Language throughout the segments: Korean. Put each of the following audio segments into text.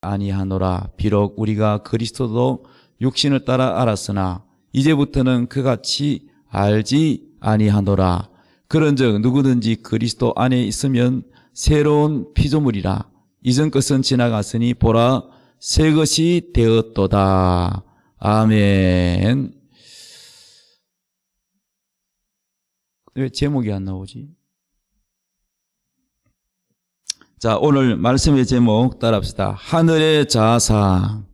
아니하노라. 비록 우리가 그리스도도 육신을 따라 알았으나 이제부터는 그같이 알지 아니하노라. 그런즉 누구든지 그리스도 안에 있으면 새로운 피조물이라. 이전 것은 지나갔으니 보라 새 것이 되었도다. 아멘. 왜 제목이 안 나오지? 자, 오늘 말씀의 제목 따라합시다. 하늘의 자상.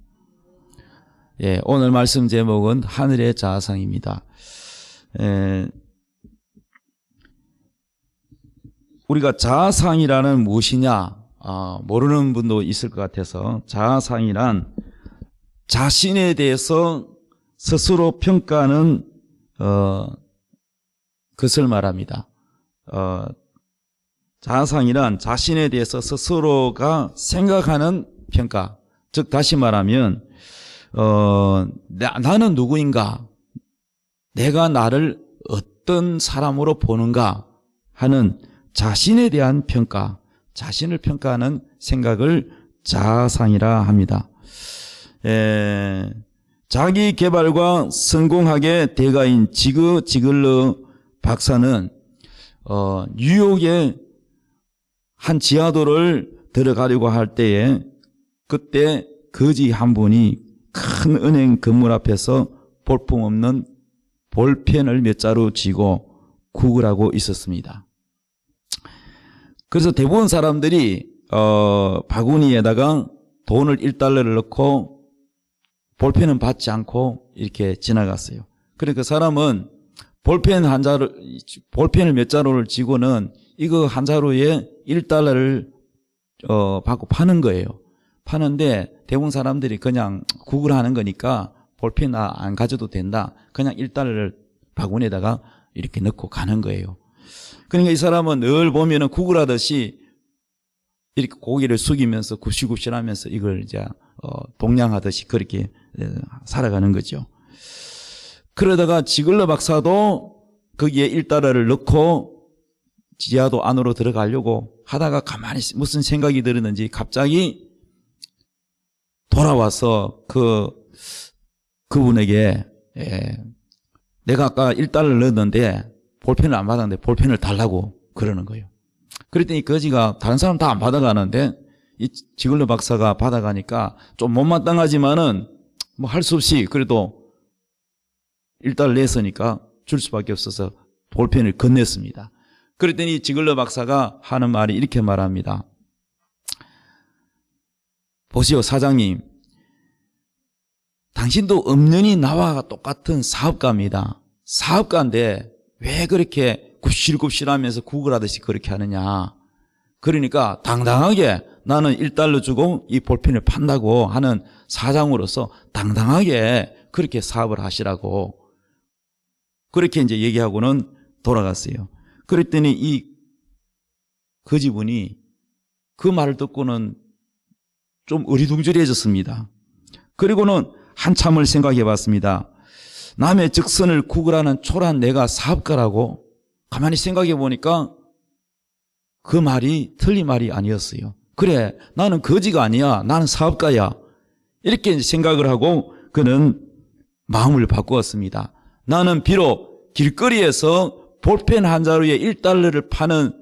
예, 오늘 말씀 제목은 하늘의 자상입니다. 우리가 자상이라는 무엇이냐 모르는 분도 있을 것 같아서, 자상이란 자신에 대해서 스스로 평가하는 것을 말합니다. 자상이란 자신에 대해서 스스로가 생각하는 평가. 즉 다시 말하면 나는 누구인가, 내가 나를 어떤 사람으로 보는가 하는 자신에 대한 평가, 자신을 평가하는 생각을 자상이라 합니다. 자기 개발과 성공학의 대가인 지글러 박사는 뉴욕의 한 지하도를 들어가려고 할 때에 그때 거지 한 분이 큰 은행 건물 앞에서 볼품없는 볼펜을 몇 자루 쥐고 구걸하고 있었습니다. 그래서 대부분 사람들이 바구니에다가 돈을 1달러를 넣고 볼펜은 받지 않고 이렇게 지나갔어요. 그러니까 그 사람은 볼펜을 몇 자루를 쥐고는 이거 한 자루에 1달러를 받고 파는 거예요. 파는데 대부분 사람들이 그냥 구글하는 거니까 볼펜 안 가져도 된다, 그냥 1달러를 바구니에다가 이렇게 넣고 가는 거예요. 그러니까 이 사람은 늘 보면은 구글하듯이 이렇게 고개를 숙이면서 굽실굽실하면서 이걸 이제 동냥하듯이 그렇게 살아가는 거죠. 그러다가 지글러 박사도 거기에 1달러를 넣고 지하도 안으로 들어가려고 하다가 가만히 무슨 생각이 들었는지 갑자기 돌아와서 그분에게 내가 아까 1달러를 넣었는데 볼펜을 안 받았는데 볼펜을 달라고 그러는 거예요. 그랬더니 거지가 다른 사람 다 안 받아가는데 이 지글러 박사가 받아가니까 좀 못마땅하지만은 뭐 할 수 없이 그래도 1달러 냈으니까 줄 수밖에 없어서 볼펜을 건넸습니다. 그랬더니 지글러 박사가 하는 말이 이렇게 말합니다. 보시오 사장님, 당신도 엄연히 나와 똑같은 사업가입니다. 사업가인데 왜 그렇게 굽실굽실하면서 구걸하듯이 그렇게 하느냐. 그러니까 당당하게 나는 1달러 주고 이 볼펜을 판다고 하는 사장으로서 당당하게 그렇게 사업을 하시라고 그렇게 이제 얘기하고는 돌아갔어요. 그랬더니 이 거지분이 그 말을 듣고는 좀 어리둥절해졌습니다. 그리고는 한참을 생각해 봤습니다. 남의 적선을 구걸하는 초라한 내가 사업가라고? 가만히 생각해 보니까 그 말이 틀린 말이 아니었어요. 그래, 나는 거지가 아니야, 나는 사업가야, 이렇게 생각을 하고 그는 마음을 바꾸었습니다. 나는 비록 길거리에서 볼펜 한 자루에 1달러를 파는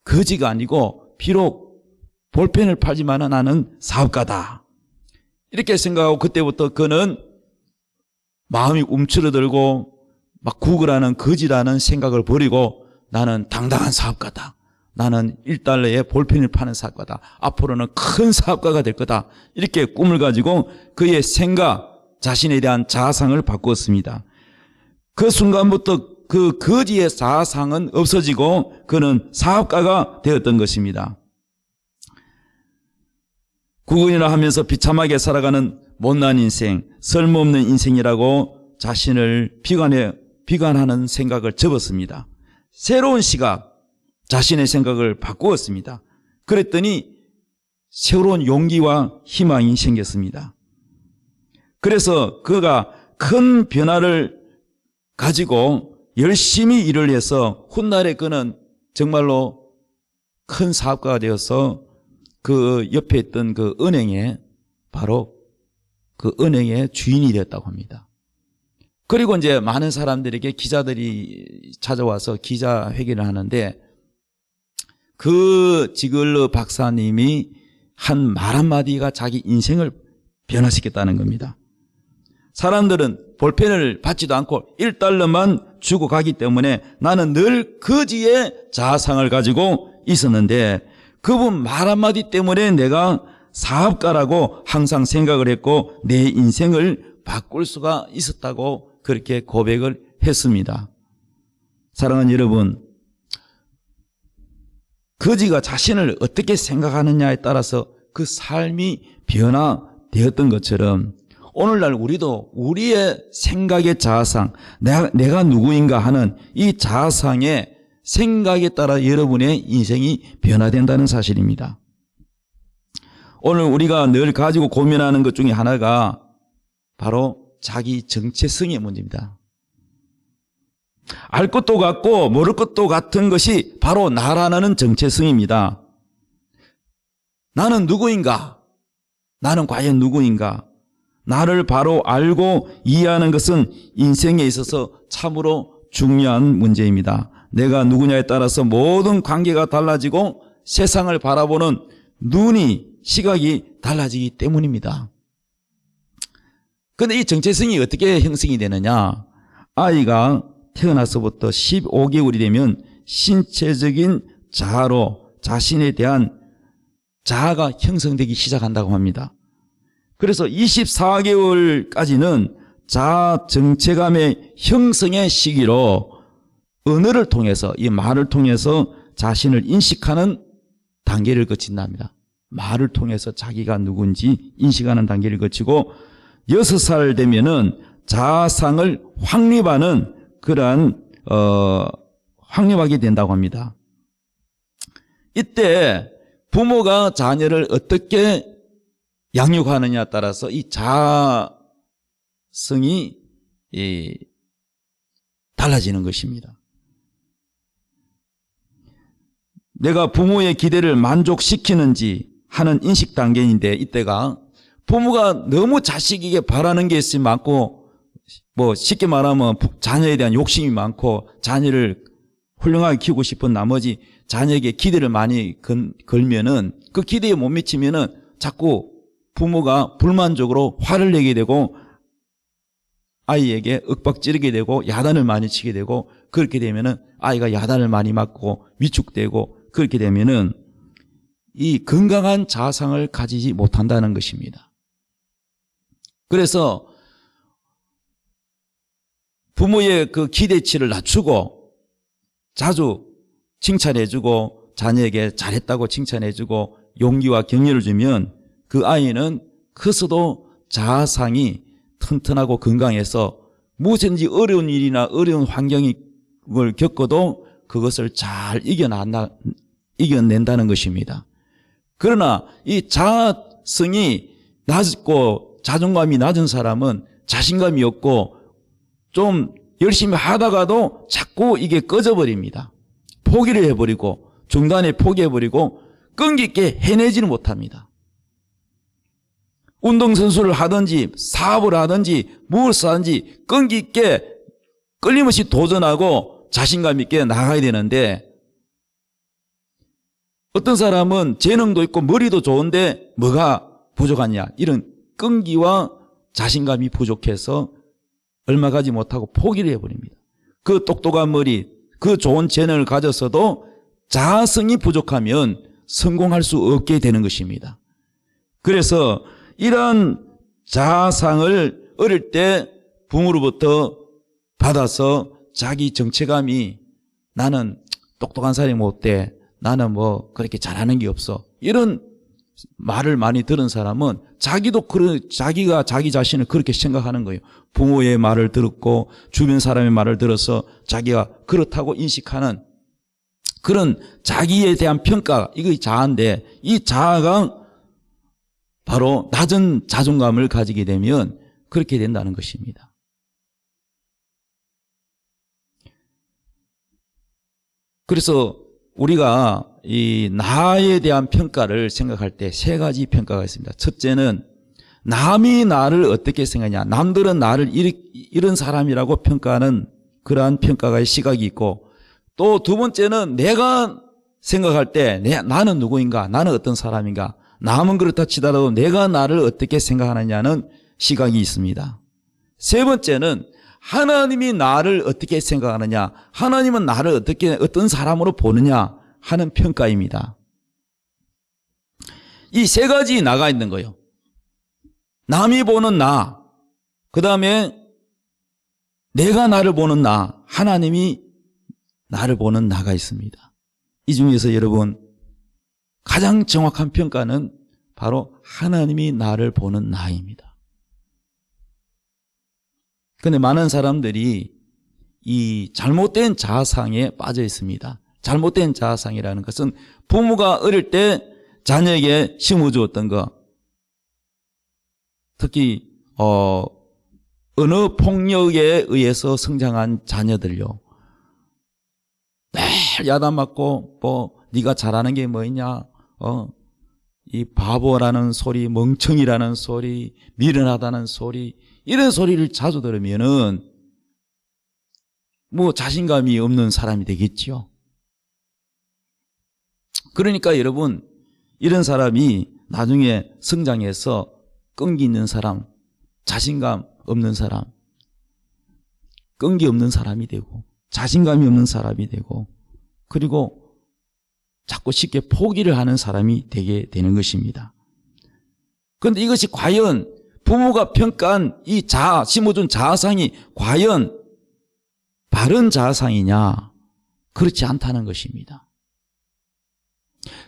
거지가 아니고 비록 볼펜을 팔지만 나는 사업가다, 이렇게 생각하고 그때부터 그는 마음이 움츠러들고 막 구걸하는 거지라는 생각을 버리고 나는 당당한 사업가다, 나는 1달러에 볼펜을 파는 사업가다, 앞으로는 큰 사업가가 될 거다, 이렇게 꿈을 가지고 그의 생각, 자신에 대한 자상을 바꾸었습니다. 그 순간부터 그 거지의 자상은 없어지고 그는 사업가가 되었던 것입니다. 구근이라 하면서 비참하게 살아가는 못난 인생, 쓸모없는 인생이라고 자신을 비관하는 생각을 접었습니다. 새로운 시각, 자신의 생각을 바꾸었습니다. 그랬더니 새로운 용기와 희망이 생겼습니다. 그래서 그가 큰 변화를 가지고 열심히 일을 해서 훗날에 그는 정말로 큰 사업가가 되어서 그 옆에 있던 그 은행에 바로 그 은행의 주인이 되었다고 합니다. 그리고 이제 많은 사람들에게 기자들이 찾아와서 기자회견을 하는데 그 지글러 박사님이 한 말 한마디가 자기 인생을 변화시켰다는 겁니다. 사람들은 볼펜을 받지도 않고 1달러만 주고 가기 때문에 나는 늘 거지의 자아상을 가지고 있었는데 그분 말 한마디 때문에 내가 사업가라고 항상 생각을 했고 내 인생을 바꿀 수가 있었다고 그렇게 고백을 했습니다. 사랑하는 여러분, 거지가 자신을 어떻게 생각하느냐에 따라서 그 삶이 변화되었던 것처럼 오늘날 우리도 우리의 생각의 자아상, 내가 누구인가 하는 이 자아상의 생각에 따라 여러분의 인생이 변화된다는 사실입니다. 오늘 우리가 늘 가지고 고민하는 것 중에 하나가 바로 자기 정체성의 문제입니다. 알 것도 같고 모를 것도 같은 것이 바로 나라는 정체성입니다. 나는 누구인가? 나는 과연 누구인가? 나를 바로 알고 이해하는 것은 인생에 있어서 참으로 중요한 문제입니다. 내가 누구냐에 따라서 모든 관계가 달라지고 세상을 바라보는 시각이 달라지기 때문입니다. 그런데 이 정체성이 어떻게 형성이 되느냐? 아이가 태어나서부터 15개월이 되면 신체적인 자아로 자신에 대한 자아가 형성되기 시작한다고 합니다. 그래서 24개월까지는 자아 정체감의 형성의 시기로 언어를 통해서 이 말을 통해서 자신을 인식하는 단계를 거친답니다. 말을 통해서 자기가 누군지 인식하는 단계를 거치고 6살 되면은 자아상을 확립하는 그러한 확립하게 된다고 합니다. 이때 부모가 자녀를 어떻게 양육하느냐에 따라서 이 자아성이 달라지는 것입니다. 내가 부모의 기대를 만족시키는지 하는 인식 단계인데 이때가 부모가 너무 자식에게 바라는 게 있으면 많고 뭐 쉽게 말하면 자녀에 대한 욕심이 많고 자녀를 훌륭하게 키우고 싶은 나머지 자녀에게 기대를 많이 걸면은 그 기대에 못 미치면은 자꾸 부모가 불만족으로 화를 내게 되고 아이에게 윽박지르게 되고 야단을 많이 치게 되고 그렇게 되면은 아이가 야단을 많이 맞고 위축되고 그렇게 되면은 이 건강한 자아상을 가지지 못한다는 것입니다. 그래서 부모의 그 기대치를 낮추고 자주 칭찬해주고 자녀에게 잘했다고 칭찬해주고 용기와 격려를 주면 그 아이는 커서도 자아상이 튼튼하고 건강해서 무엇인지 어려운 일이나 어려운 환경을 겪어도 그것을 잘 이겨낸다는 것입니다. 그러나 이 자아성이 낮고 자존감이 낮은 사람은 자신감이 없고 좀 열심히 하다가도 자꾸 이게 꺼져버립니다. 포기를 해버리고 중단에 포기해버리고 끈기 있게 해내지는 못합니다. 운동선수를 하든지 사업을 하든지 무엇을 하든지 끈기 있게 끊임없이 도전하고 자신감 있게 나가야 되는데 어떤 사람은 재능도 있고 머리도 좋은데 뭐가 부족하냐 이런 끈기와 자신감이 부족해서 얼마 가지 못하고 포기를 해버립니다. 그 똑똑한 머리 그 좋은 재능을 가졌어도 자아성이 부족하면 성공할 수 없게 되는 것입니다. 그래서 이런 자아상을 어릴 때 부모로부터 받아서 자기 정체감이 나는 똑똑한 사람이 못 돼. 나는 뭐 그렇게 잘하는 게 없어. 이런 말을 많이 들은 사람은 자기가 자기 자신을 그렇게 생각하는 거예요. 부모의 말을 들었고 주변 사람의 말을 들어서 자기가 그렇다고 인식하는 그런 자기에 대한 평가, 이거 자아인데 이 자아가 바로 낮은 자존감을 가지게 되면 그렇게 된다는 것입니다. 그래서 우리가 이 나에 대한 평가를 생각할 때 세 가지 평가가 있습니다. 첫째는 남이 나를 어떻게 생각하냐. 남들은 나를 이런 사람이라고 평가하는 그러한 평가의 시각이 있고, 또 두 번째는 내가 생각할 때 나는 누구인가, 나는 어떤 사람인가, 남은 그렇다 치더라도 내가 나를 어떻게 생각하느냐는 시각이 있습니다. 세 번째는 하나님이 나를 어떻게 생각하느냐, 하나님은 나를 어떤 사람으로 보느냐 하는 평가입니다. 이 세 가지 나가 있는 거예요. 남이 보는 나, 그 다음에 내가 나를 보는 나, 하나님이 나를 보는 나가 있습니다. 이 중에서 여러분 가장 정확한 평가는 바로 하나님이 나를 보는 나입니다. 그런데 많은 사람들이 이 잘못된 자아상에 빠져 있습니다. 잘못된 자아상이라는 것은 부모가 어릴 때 자녀에게 심어주었던 것, 특히 언어 폭력에 의해서 성장한 자녀들요, 매일 야단맞고 네가 잘하는 게 뭐냐, 이 바보라는 소리, 멍청이라는 소리, 미련하다는 소리, 이런 소리를 자주 들으면은 뭐 자신감이 없는 사람이 되겠지요. 그러니까 여러분, 이런 사람이 나중에 성장해서 끈기 있는 사람, 자신감 없는 사람, 끈기 없는 사람이 되고 자신감이 없는 사람이 되고, 그리고 자꾸 쉽게 포기를 하는 사람이 되게 되는 것입니다. 그런데 이것이 과연 부모가 평가한 이 심어준 자아상이 과연 바른 자아상이냐? 그렇지 않다는 것입니다.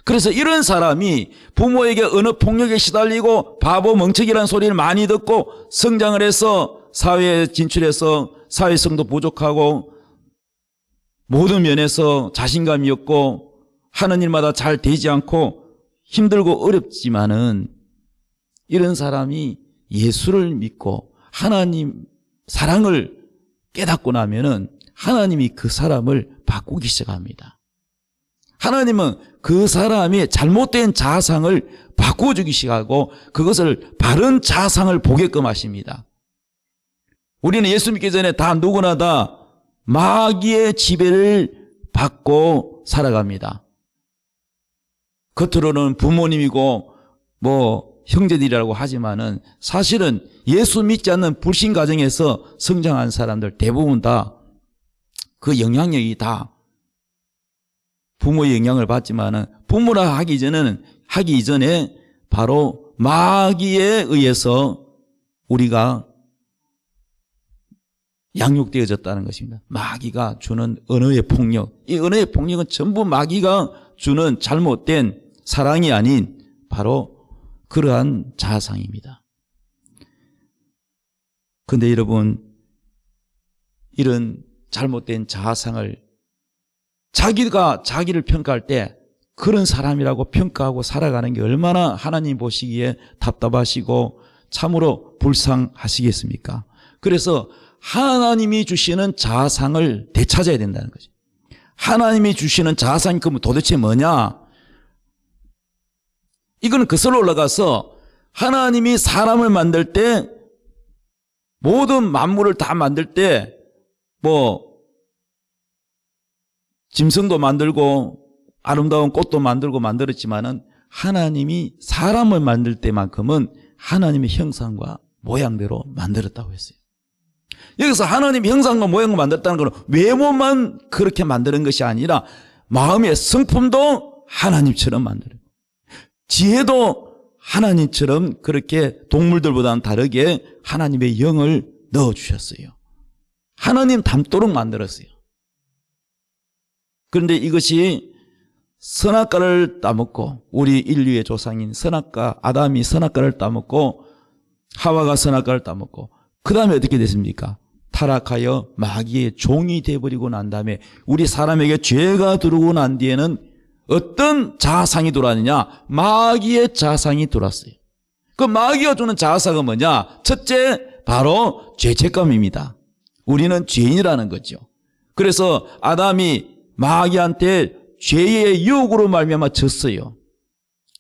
그래서 이런 사람이 부모에게 언어 폭력에 시달리고 바보 멍청이라는 소리를 많이 듣고 성장을 해서 사회에 진출해서 사회성도 부족하고 모든 면에서 자신감이 없고 하는 일마다 잘 되지 않고 힘들고 어렵지만은, 이런 사람이 예수를 믿고 하나님 사랑을 깨닫고 나면은 하나님이 그 사람을 바꾸기 시작합니다. 하나님은 그 사람의 잘못된 자아상을 바꿔주기 시작하고 그것을 바른 자아상을 보게끔 하십니다. 우리는 예수 믿기 전에 다 누구나 다 마귀의 지배를 받고 살아갑니다. 겉으로는 부모님이고 형제들이라고 하지만은 사실은 예수 믿지 않는 불신 가정에서 성장한 사람들 대부분 다 그 영향력이 다 부모의 영향을 받지만은, 부모라 하기 이전에 바로 마귀에 의해서 우리가 양육되어졌다는 것입니다. 마귀가 주는 언어의 폭력, 이 언어의 폭력은 전부 마귀가 주는 잘못된 사랑이 아닌 바로 그러한 자아상입니다. 그런데 여러분, 이런 잘못된 자아상을 자기가 자기를 평가할 때 그런 사람이라고 평가하고 살아가는 게 얼마나 하나님 보시기에 답답하시고 참으로 불쌍하시겠습니까? 그래서 하나님이 주시는 자아상을 되찾아야 된다는 거죠. 하나님이 주시는 자아상이 그럼 도대체 뭐냐? 이거는 그슬로 올라가서 하나님이 사람을 만들 때, 모든 만물을 다 만들 때 짐승도 만들고 아름다운 꽃도 만들었지만은 하나님이 사람을 만들 때만큼은 하나님의 형상과 모양대로 만들었다고 했어요. 여기서 하나님의 형상과 모양을 만들었다는 것은 외모만 그렇게 만드는 것이 아니라 마음의 성품도 하나님처럼 만들어요. 지혜도 하나님처럼 그렇게 동물들보다는 다르게 하나님의 영을 넣어주셨어요. 하나님 닮도록 만들었어요. 그런데 이것이 선악과를 따먹고, 우리 인류의 조상인 아담이 선악과를 따먹고 하와가 선악과를 따먹고 그 다음에 어떻게 됐습니까? 타락하여 마귀의 종이 되어버리고 난 다음에 우리 사람에게 죄가 들어오고 난 뒤에는 어떤 자아상이 들어왔느냐? 마귀의 자아상이 들어왔어요. 그 마귀가 주는 자아상은 뭐냐? 첫째, 바로 죄책감입니다. 우리는 죄인이라는 거죠. 그래서 아담이 마귀한테 죄의 유혹으로 말미암아 졌어요.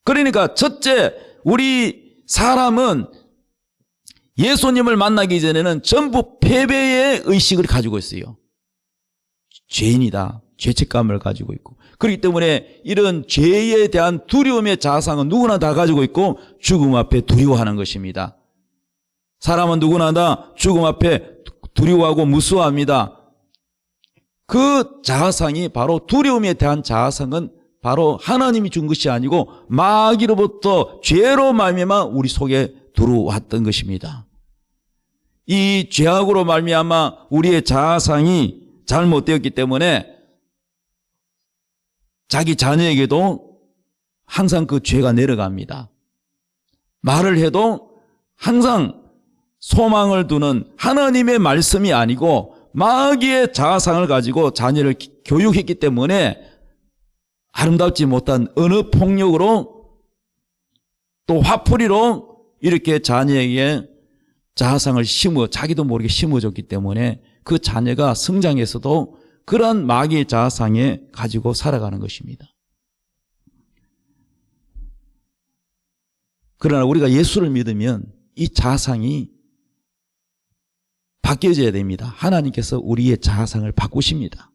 그러니까 첫째, 우리 사람은 예수님을 만나기 전에는 전부 패배의 의식을 가지고 있어요. 죄인이다. 죄책감을 가지고 있고. 그렇기 때문에 이런 죄에 대한 두려움의 자아상은 누구나 다 가지고 있고 죽음 앞에 두려워하는 것입니다. 사람은 누구나 다 죽음 앞에 두려워하고 무서워합니다. 그 자아상이 바로 두려움에 대한 자아상은 바로 하나님이 준 것이 아니고 마귀로부터 죄로 말미암아 우리 속에 들어왔던 것입니다. 이 죄악으로 말미암아 우리의 자아상이 잘못되었기 때문에 자기 자녀에게도 항상 그 죄가 내려갑니다. 말을 해도 항상 소망을 두는 하나님의 말씀이 아니고 마귀의 자아상을 가지고 자녀를 교육했기 때문에 아름답지 못한 언어 폭력으로 또 화풀이로 이렇게 자녀에게 자아상을 자기도 모르게 심어줬기 때문에 그 자녀가 성장해서도 그러한 마귀의 자아상에 가지고 살아가는 것입니다. 그러나 우리가 예수를 믿으면 이 자아상이 바뀌어져야 됩니다. 하나님께서 우리의 자아상을 바꾸십니다.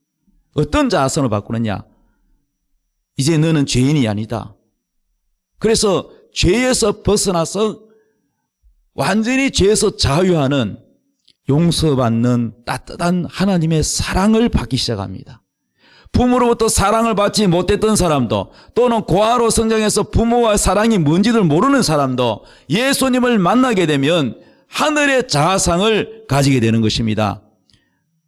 어떤 자아상을 바꾸느냐? 이제 너는 죄인이 아니다. 그래서 죄에서 벗어나서 완전히 죄에서 자유하는 용서받는 따뜻한 하나님의 사랑을 받기 시작합니다. 부모로부터 사랑을 받지 못했던 사람도 또는 고아로 성장해서 부모와 사랑이 뭔지를 모르는 사람도 예수님을 만나게 되면 하늘의 자아상을 가지게 되는 것입니다.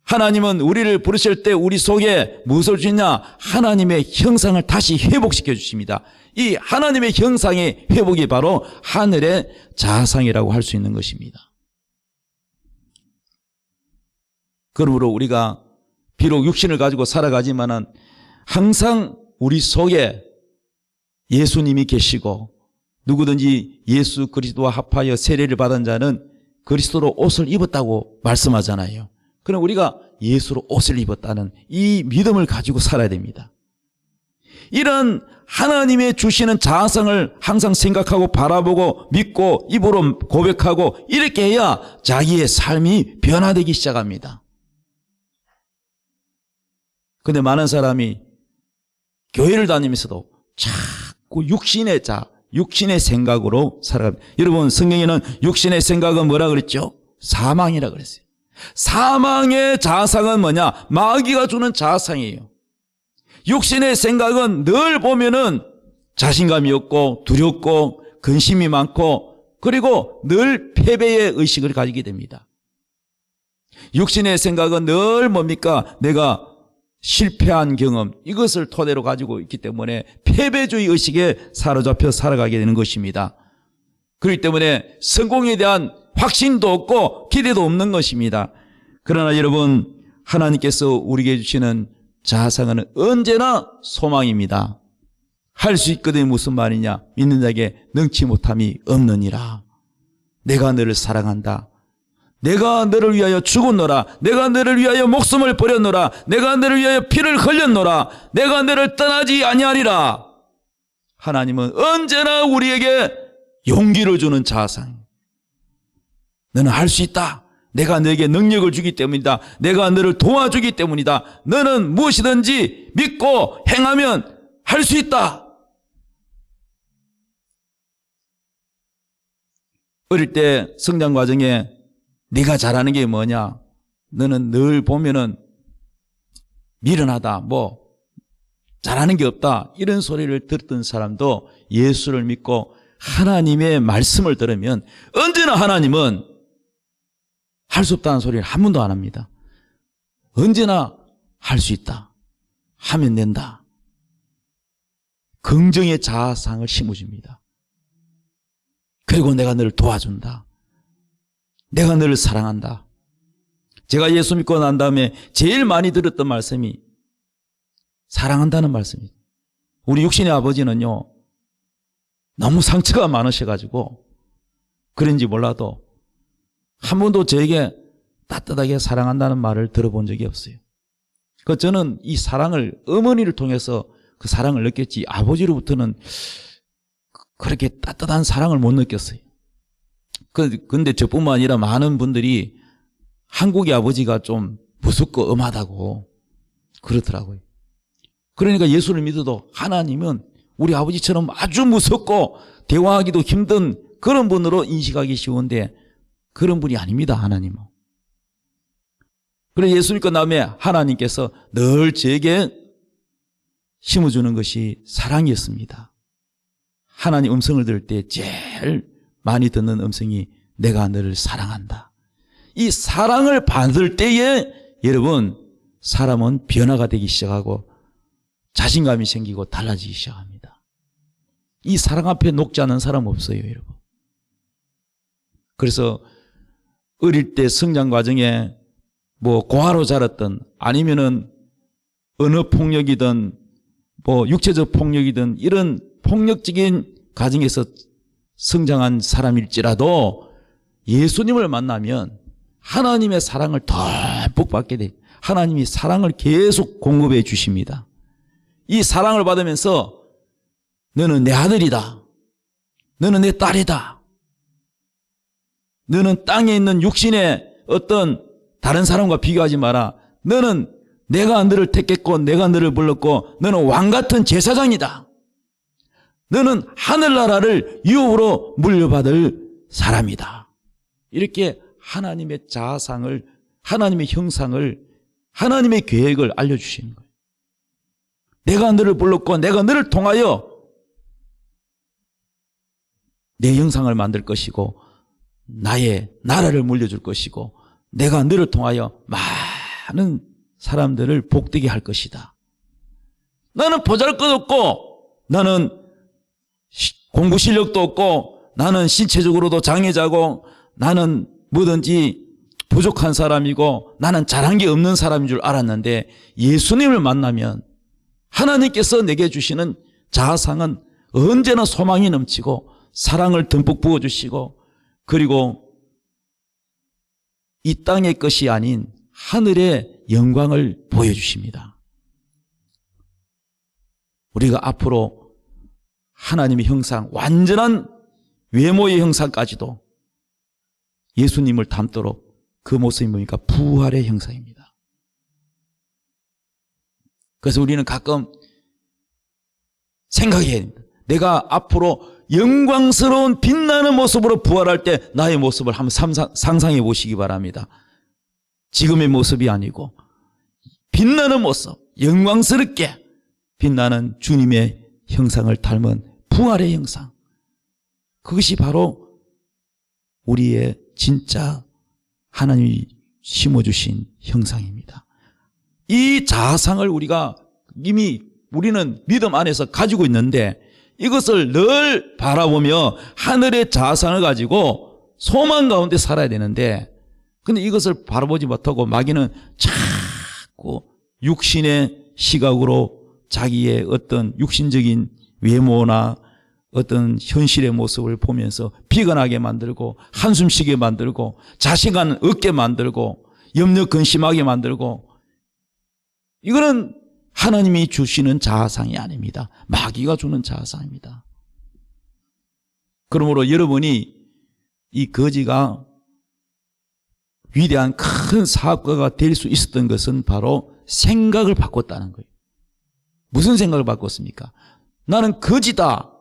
하나님은 우리를 부르실 때 우리 속에 무엇을 주냐? 하나님의 형상을 다시 회복시켜 주십니다. 이 하나님의 형상의 회복이 바로 하늘의 자아상이라고 할 수 있는 것입니다. 그러므로 우리가 비록 육신을 가지고 살아가지만은 항상 우리 속에 예수님이 계시고 누구든지 예수 그리스도와 합하여 세례를 받은 자는 그리스도로 옷을 입었다고 말씀하잖아요. 그럼 우리가 예수로 옷을 입었다는 이 믿음을 가지고 살아야 됩니다. 이런 하나님의 주시는 자아상을 항상 생각하고 바라보고 믿고 입으로 고백하고 이렇게 해야 자기의 삶이 변화되기 시작합니다. 근데 많은 사람이 교회를 다니면서도 자꾸 육신의 생각으로 살아갑니다. 여러분, 성경에는 육신의 생각은 뭐라 그랬죠? 사망이라 그랬어요. 사망의 자아상은 뭐냐? 마귀가 주는 자아상이에요. 육신의 생각은 늘 보면은 자신감이 없고 두렵고 근심이 많고 그리고 늘 패배의 의식을 가지게 됩니다. 육신의 생각은 늘 뭡니까? 내가 실패한 경험, 이것을 토대로 가지고 있기 때문에 패배주의 의식에 사로잡혀 살아가게 되는 것입니다. 그렇기 때문에 성공에 대한 확신도 없고 기대도 없는 것입니다. 그러나 여러분, 하나님께서 우리에게 주시는 자아상은 언제나 소망입니다. 할 수 있거든. 무슨 말이냐? 믿는 자에게 능치 못함이 없느니라. 내가 너를 사랑한다. 내가 너를 위하여 죽었노라. 내가 너를 위하여 목숨을 버렸노라. 내가 너를 위하여 피를 흘렸노라. 내가 너를 떠나지 아니하리라. 하나님은 언제나 우리에게 용기를 주는 자아상. 너는 할 수 있다. 내가 너에게 능력을 주기 때문이다. 내가 너를 도와주기 때문이다. 너는 무엇이든지 믿고 행하면 할 수 있다. 어릴 때 성장 과정에 네가 잘하는 게 뭐냐? 너는 늘 보면은 미련하다, 잘하는 게 없다, 이런 소리를 들었던 사람도 예수를 믿고 하나님의 말씀을 들으면 언제나 하나님은 할 수 없다는 소리를 한 번도 안 합니다. 언제나 할 수 있다. 하면 된다. 긍정의 자아상을 심어줍니다. 그리고 내가 너를 도와준다. 내가 너를 사랑한다. 제가 예수 믿고 난 다음에 제일 많이 들었던 말씀이 사랑한다는 말씀이에요. 우리 육신의 아버지는요, 너무 상처가 많으셔가지고 그런지 몰라도 한 번도 저에게 따뜻하게 사랑한다는 말을 들어본 적이 없어요. 저는 이 사랑을 어머니를 통해서 그 사랑을 느꼈지 아버지로부터는 그렇게 따뜻한 사랑을 못 느꼈어요. 근데 저뿐만 아니라 많은 분들이 한국의 아버지가 좀 무섭고 엄하다고 그러더라고요. 그러니까 예수를 믿어도 하나님은 우리 아버지처럼 아주 무섭고 대화하기도 힘든 그런 분으로 인식하기 쉬운데 그런 분이 아닙니다, 하나님은. 그래서 예수 믿고 나면 하나님께서 늘 제게 심어주는 것이 사랑이었습니다. 하나님 음성을 들을 때 제일 많이 듣는 음성이 내가 너를 사랑한다. 이 사랑을 받을 때에 여러분 사람은 변화가 되기 시작하고 자신감이 생기고 달라지기 시작합니다. 이 사랑 앞에 녹지 않은 사람 없어요, 여러분. 그래서 어릴 때 성장 과정에 뭐 고아로 자랐던 아니면은 언어 폭력이든 뭐 육체적 폭력이든 이런 폭력적인 가정에서 성장한 사람일지라도 예수님을 만나면 하나님의 사랑을 듬뿍 받게 돼. 하나님이 사랑을 계속 공급해 주십니다. 이 사랑을 받으면서 너는 내 아들이다. 너는 내 딸이다. 너는 땅에 있는 육신의 어떤 다른 사람과 비교하지 마라. 너는 내가 너를 택했고 내가 너를 불렀고 너는 왕같은 제사장이다. 너는 하늘나라를 유업으로 물려받을 사람이다. 이렇게 하나님의 자상을, 하나님의 형상을, 하나님의 계획을 알려주시는 거예요. 내가 너를 불렀고 내가 너를 통하여 내 형상을 만들 것이고 나의 나라를 물려줄 것이고 내가 너를 통하여 많은 사람들을 복되게 할 것이다. 나는 보잘것없고 나는 공부 실력도 없고 나는 신체적으로도 장애자고 나는 뭐든지 부족한 사람이고 나는 잘한 게 없는 사람인 줄 알았는데 예수님을 만나면 하나님께서 내게 주시는 자아상은 언제나 소망이 넘치고 사랑을 듬뿍 부어주시고 그리고 이 땅의 것이 아닌 하늘의 영광을 보여주십니다. 우리가 앞으로 하나님의 형상, 완전한 외모의 형상까지도 예수님을 닮도록 그 모습이 뭡니까? 부활의 형상입니다. 그래서 우리는 가끔 생각해야 됩니다. 내가 앞으로 영광스러운 빛나는 모습으로 부활할 때 나의 모습을 한번 상상해 보시기 바랍니다. 지금의 모습이 아니고 빛나는 모습, 영광스럽게 빛나는 주님의 형상을 닮은 부활의 형상. 그것이 바로 우리의 진짜 하나님이 심어주신 형상입니다. 이 자아상을 우리가 이미 우리는 믿음 안에서 가지고 있는데 이것을 늘 바라보며 하늘의 자아상을 가지고 소망 가운데 살아야 되는데 근데 이것을 바라보지 못하고 마귀는 자꾸 육신의 시각으로 자기의 어떤 육신적인 외모나 어떤 현실의 모습을 보면서 비관하게 만들고 한숨 쉬게 만들고 자신감 없게 만들고 염려 근심하게 만들고 이거는 하나님이 주시는 자아상이 아닙니다. 마귀가 주는 자아상입니다. 그러므로 여러분이 이 거지가 위대한 큰 사업가가 될 수 있었던 것은 바로 생각을 바꿨다는 거예요. 무슨 생각을 바꿨습니까? 나는 거지다.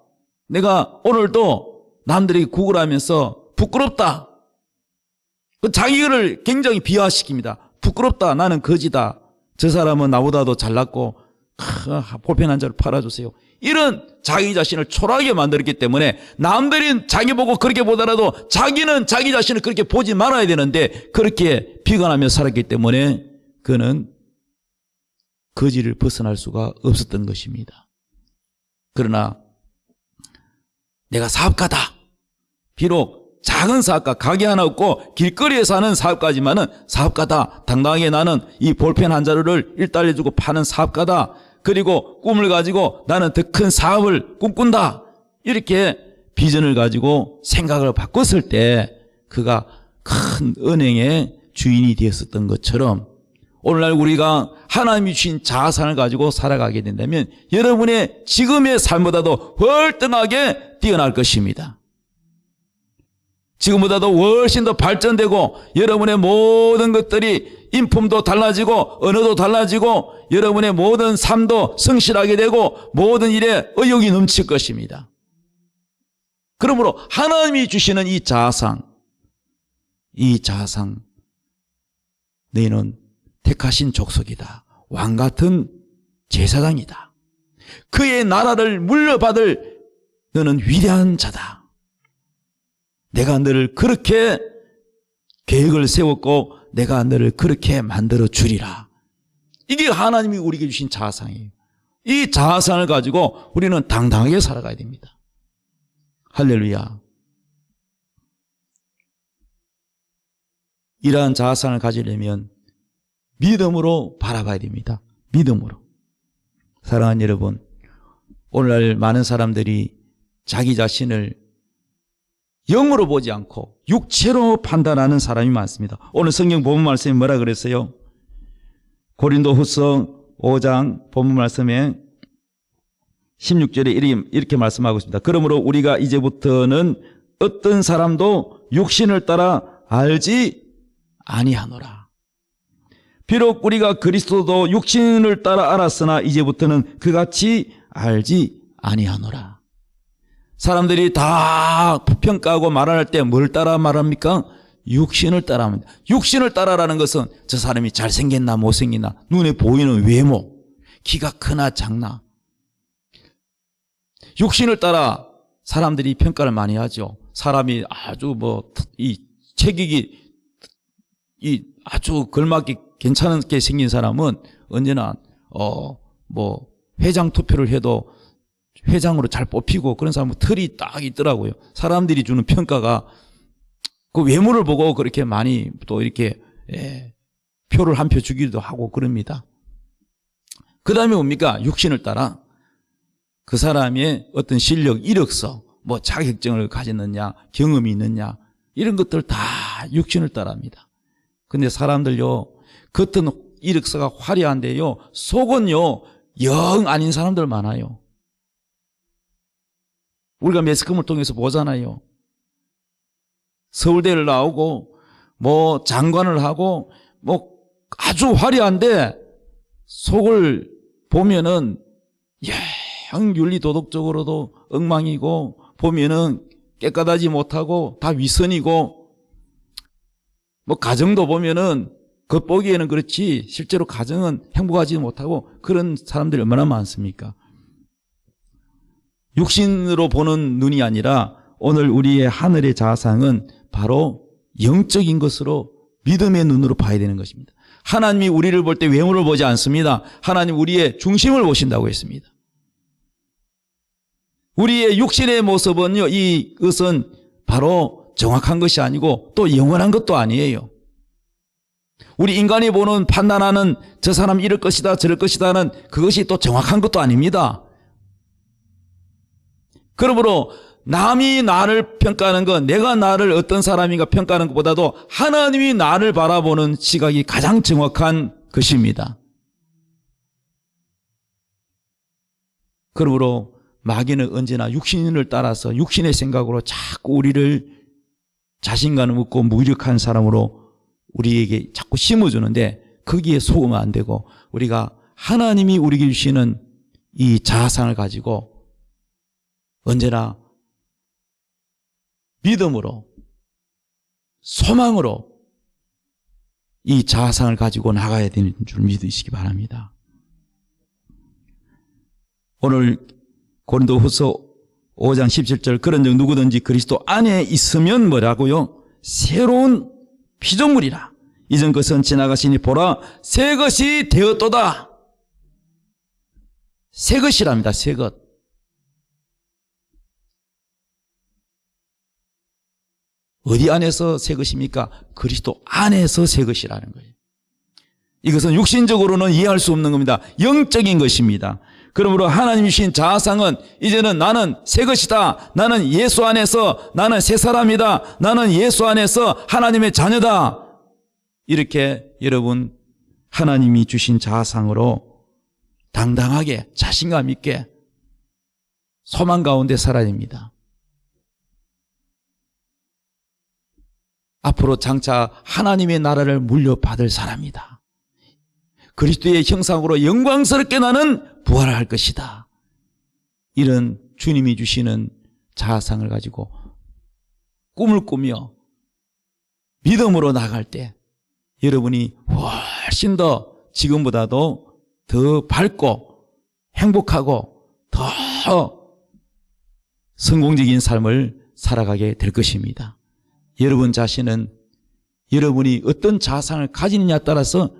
내가 오늘도 남들에게 구걸하면서 부끄럽다. 자기를 굉장히 비하시킵니다. 부끄럽다. 나는 거지다. 저 사람은 나보다도 잘났고 볼펜 한 자를 팔아주세요. 이런 자기 자신을 초라하게 만들었기 때문에 남들이 자기 보고 그렇게 보더라도 자기는 자기 자신을 그렇게 보지 말아야 되는데 그렇게 비관하며 살았기 때문에 그는 거지를 벗어날 수가 없었던 것입니다. 그러나 내가 사업가다. 비록 작은 사업가, 가게 하나 없고 길거리에 사는 사업가지만은 사업가다. 당당하게 나는 이 볼펜 한 자루를 1달러 주고 파는 사업가다. 그리고 꿈을 가지고 나는 더 큰 사업을 꿈꾼다. 이렇게 비전을 가지고 생각을 바꿨을 때 그가 큰 은행의 주인이 되었었던 것처럼 오늘날 우리가 하나님이 주신 자아상을 가지고 살아가게 된다면 여러분의 지금의 삶보다도 월등하게 뛰어날 것입니다. 지금보다도 훨씬 더 발전되고 여러분의 모든 것들이 인품도 달라지고 언어도 달라지고 여러분의 모든 삶도 성실하게 되고 모든 일에 의욕이 넘칠 것입니다. 그러므로 하나님이 주시는 이 자아상, 너희는 택하신 족속이다. 왕같은 제사장이다. 그의 나라를 물려받을 너는 위대한 자다. 내가 너를 그렇게 계획을 세웠고 내가 너를 그렇게 만들어 주리라. 이게 하나님이 우리에게 주신 자아상이에요. 이 자아상을 가지고 우리는 당당하게 살아가야 됩니다. 할렐루야. 이러한 자아상을 가지려면 믿음으로 바라봐야 됩니다. 믿음으로. 사랑하는 여러분, 오늘날 많은 사람들이 자기 자신을 영으로 보지 않고 육체로 판단하는 사람이 많습니다. 오늘 성경 본문 말씀에 뭐라 그랬어요? 고린도후서 5장 본문 말씀에 16절에 이렇게 말씀하고 있습니다. 그러므로 우리가 이제부터는 어떤 사람도 육신을 따라 알지 아니하노라. 비록 우리가 그리스도도 육신을 따라 알았으나 이제부터는 그같이 알지 아니하노라. 사람들이 다 평가하고 말할 때 뭘 따라 말합니까? 육신을 따라합니다. 육신을 따라라는 것은 저 사람이 잘생겼나 못생겼나, 눈에 보이는 외모, 키가 크나 작나. 육신을 따라 사람들이 평가를 많이 하죠. 사람이 아주 체격이 아주 걸맞게 괜찮게 생긴 사람은 언제나 회장 투표를 해도 회장으로 잘 뽑히고 그런 사람은 털이 딱 있더라고요. 사람들이 주는 평가가 그 외모를 보고 그렇게 많이 또 이렇게 표를 한 표 주기도 하고 그럽니다. 그 다음에 뭡니까? 육신을 따라 그 사람의 어떤 실력, 이력서, 자격증을 가졌느냐, 경험이 있느냐, 이런 것들 다 육신을 따라합니다. 근데 사람들요, 겉은 이력서가 화려한데요, 속은요, 영 아닌 사람들 많아요. 우리가 매스컴을 통해서 보잖아요. 서울대를 나오고 장관을 하고 아주 화려한데 속을 보면은 영 윤리 도덕적으로도 엉망이고 보면은 깨끗하지 못하고 다 위선이고 가정도 보면은 겉보기에는 그렇지 실제로 가정은 행복하지 못하고 그런 사람들이 얼마나 많습니까? 육신으로 보는 눈이 아니라 오늘 우리의 하늘의 자아상은 바로 영적인 것으로 믿음의 눈으로 봐야 되는 것입니다. 하나님이 우리를 볼 때 외모를 보지 않습니다. 하나님 우리의 중심을 보신다고 했습니다. 우리의 육신의 모습은요, 이것은 바로 정확한 것이 아니고 또 영원한 것도 아니에요. 우리 인간이 보는 판단하는 저 사람 이럴 것이다 저럴 것이다는 그것이 또 정확한 것도 아닙니다. 그러므로 남이 나를 평가하는 것, 내가 나를 어떤 사람인가 평가하는 것보다도 하나님이 나를 바라보는 시각이 가장 정확한 것입니다. 그러므로 마귀는 언제나 육신을 따라서 육신의 생각으로 자꾸 우리를 자신감을 얻고 무력한 사람으로 우리에게 자꾸 심어주는데 거기에 속으면 안 되고 우리가 하나님이 우리에게 주시는 이 자아상을 가지고 언제나 믿음으로 소망으로 이 자아상을 가지고 나가야 되는 줄 믿으시기 바랍니다. 오늘 고린도후서 5장 17절 그런즉 누구든지 그리스도 안에 있으면 뭐라고요? 새로운 피조물이라. 이전 것은 지나가시니 보라 새 것이 되었도다. 새 것이랍니다. 새 것. 어디 안에서 새 것입니까? 그리스도 안에서 새 것이라는 거예요. 이것은 육신적으로는 이해할 수 없는 겁니다. 영적인 것입니다. 그러므로 하나님이 주신 자아상은 이제는 나는 새 것이다. 나는 예수 안에서 나는 새 사람이다. 나는 예수 안에서 하나님의 자녀다. 이렇게 여러분 하나님이 주신 자아상으로 당당하게 자신감 있게 소망 가운데 살아야 됩니다. 앞으로 장차 하나님의 나라를 물려받을 사람이다. 그리스도의 형상으로 영광스럽게 나는 부활할 것이다. 이런 주님이 주시는 자아상을 가지고 꿈을 꾸며 믿음으로 나갈 때 여러분이 훨씬 더 지금보다도 더 밝고 행복하고 더 성공적인 삶을 살아가게 될 것입니다. 여러분 자신은 여러분이 어떤 자아상을 가지느냐에 따라서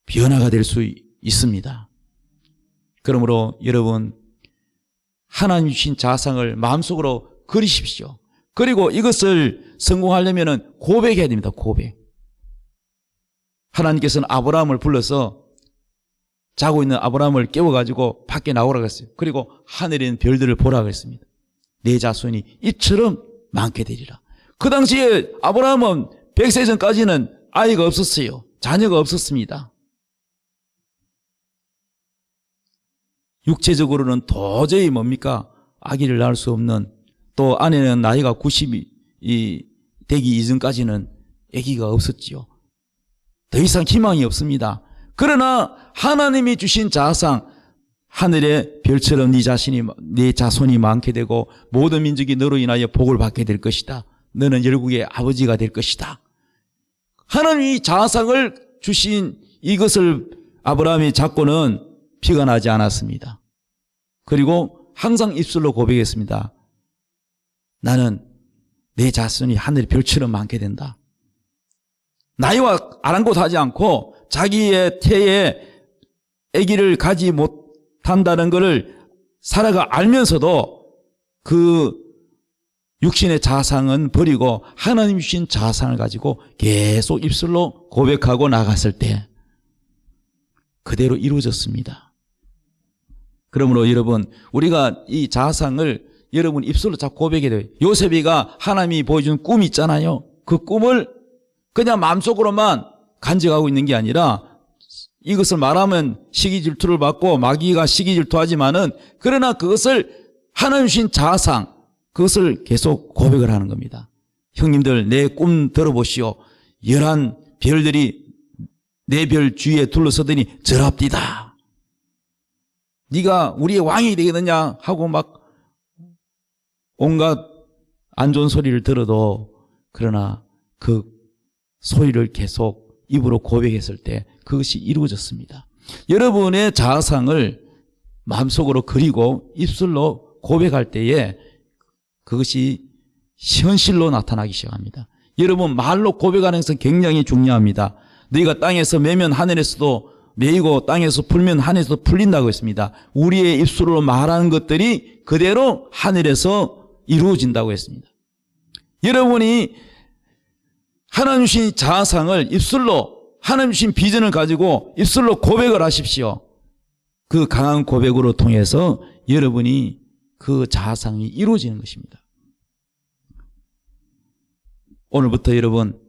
변화가 될 수 있습니다. 그러므로 여러분 하나님 주신 자아상을 마음속으로 그리십시오. 그리고 이것을 성공하려면 고백해야 됩니다. 고백. 하나님께서는 아브라함을 불러서 자고 있는 아브라함을 깨워가지고 밖에 나오라고 했어요. 그리고 하늘에 있는 별들을 보라고 했습니다. 내 자손이 이처럼 많게 되리라. 그 당시에 아브라함은 100세 전까지는 아이가 없었어요. 자녀가 없었습니다. 육체적으로는 도저히 뭡니까? 아기를 낳을 수 없는, 또 아내는 나이가 90이 되기 이전까지는 아기가 없었지요. 더 이상 희망이 없습니다. 그러나 하나님이 주신 자아상, 하늘의 별처럼 네 자손이 많게 되고 모든 민족이 너로 인하여 복을 받게 될 것이다. 너는 열국의 아버지가 될 것이다. 하나님이 자아상을 주신 이것을 아브라함이 잡고는 피가 나지 않았습니다. 그리고 항상 입술로 고백했습니다. 나는 내 자손이 하늘의 별처럼 많게 된다. 나이와 아랑곳하지 않고 자기의 태에 아기를 가지 못한다는 것을 사라가 알면서도 그 육신의 자아상은 버리고 하나님 주신 자아상을 가지고 계속 입술로 고백하고 나갔을 때 그대로 이루어졌습니다. 그러므로 여러분, 우리가 이 자아상을 여러분 입술로 자꾸 고백해야 돼요. 요셉이가 하나님이 보여준 꿈이 있잖아요. 그 꿈을 그냥 마음속으로만 간직하고 있는 게 아니라 이것을 말하면 시기 질투를 받고 마귀가 시기 질투하지만은 그러나 그것을 하나님 주신 자아상, 그것을 계속 고백을 하는 겁니다. 형님들, 내 꿈 들어보시오. 11 별들이 내 별 주위에 둘러서더니 절합디다. 네가 우리의 왕이 되겠느냐 하고 막 온갖 안 좋은 소리를 들어도 그러나 그 소리를 계속 입으로 고백했을 때 그것이 이루어졌습니다. 여러분의 자아상을 마음속으로 그리고 입술로 고백할 때에 그것이 현실로 나타나기 시작합니다. 여러분, 말로 고백하는 것은 굉장히 중요합니다. 너희가 땅에서 매면 하늘에서도 매이고 땅에서 풀면 하늘에서도 풀린다고 했습니다. 우리의 입술로 말하는 것들이 그대로 하늘에서 이루어진다고 했습니다. 여러분이 하나님 주신 자아상을 입술로, 하나님 주신 비전을 가지고 입술로 고백을 하십시오. 그 강한 고백으로 통해서 여러분이 그 자아상이 이루어지는 것입니다. 오늘부터 여러분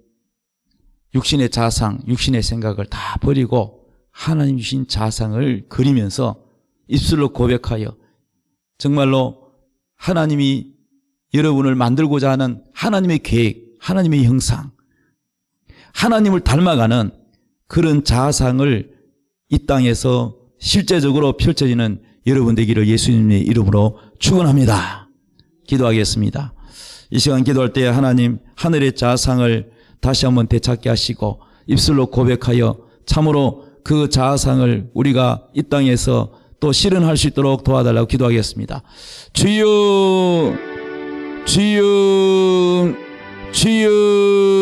육신의 자아상, 육신의 생각을 다 버리고 하나님 주신 자아상을 그리면서 입술로 고백하여 정말로 하나님이 여러분을 만들고자 하는 하나님의 계획, 하나님의 형상, 하나님을 닮아가는 그런 자아상을 이 땅에서 실제적으로 펼쳐지는 여러분 되기를 예수님의 이름으로 축원합니다. 기도하겠습니다. 이 시간 기도할 때 하나님, 하늘의 자아상을 다시 한번 되찾게 하시고 입술로 고백하여 참으로 그 자아상을 우리가 이 땅에서 또 실현할 수 있도록 도와달라고 기도하겠습니다. 주여, 주여, 주여.